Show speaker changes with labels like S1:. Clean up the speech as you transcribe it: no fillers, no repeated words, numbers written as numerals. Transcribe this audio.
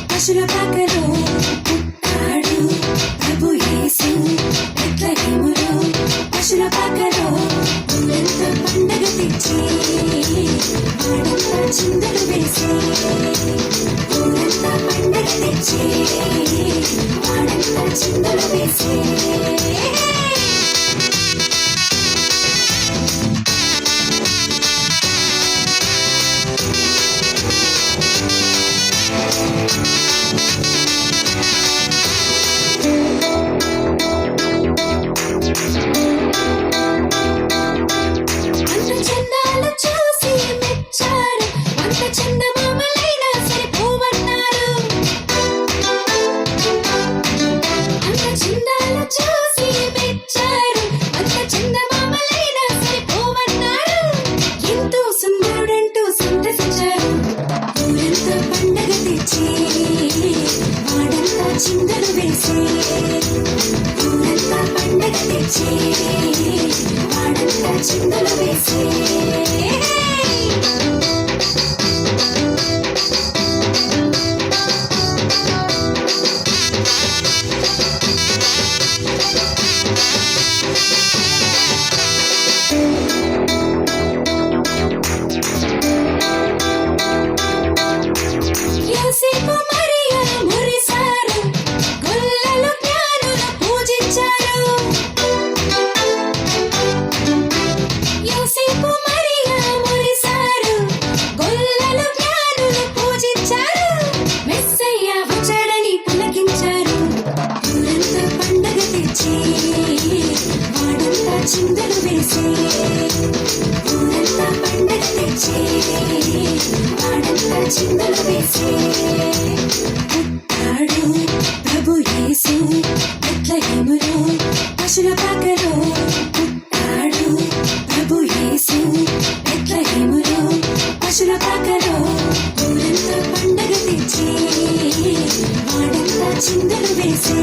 S1: పశుల పాకలో పుట్టాడు ప్రభు యేసు బెత్లెహేములో పశుల పాకలో ఊరంతా పండగ తెచ్చి వాడంతా చిందులు వేసి ఊరంతా పండగ తెచ్చి వాడంతా చిందులు వేసి చిందలు వేసి ఊరంతా పండగ తెచ్చి వాడంతా చిందలు వేసి యోసేపు మరియా మురిసారు గొల్లలు జ్ఞానులు పూజించారు యోసేపు మరియా మురిసారు గొల్లలు జ్ఞానులు పూజించారు మెస్సయ్య వచ్చాడని పులకించారు ఊరంతా పండగ తెచ్చి వాడంతా చిందలు వేసి ఊరంతా పండగ తెచ్చి వాడంతా చిందలు వేసి పుట్టాడు ప్రభు యేసు బెత్లెహేములో పశుల పాకలో పుట్టాడు ప్రభు యేసు బెత్లెహేములో పశుల పాకలో ఊరంతా పండగ తెచ్చి వాడంతా చిందలు వేసి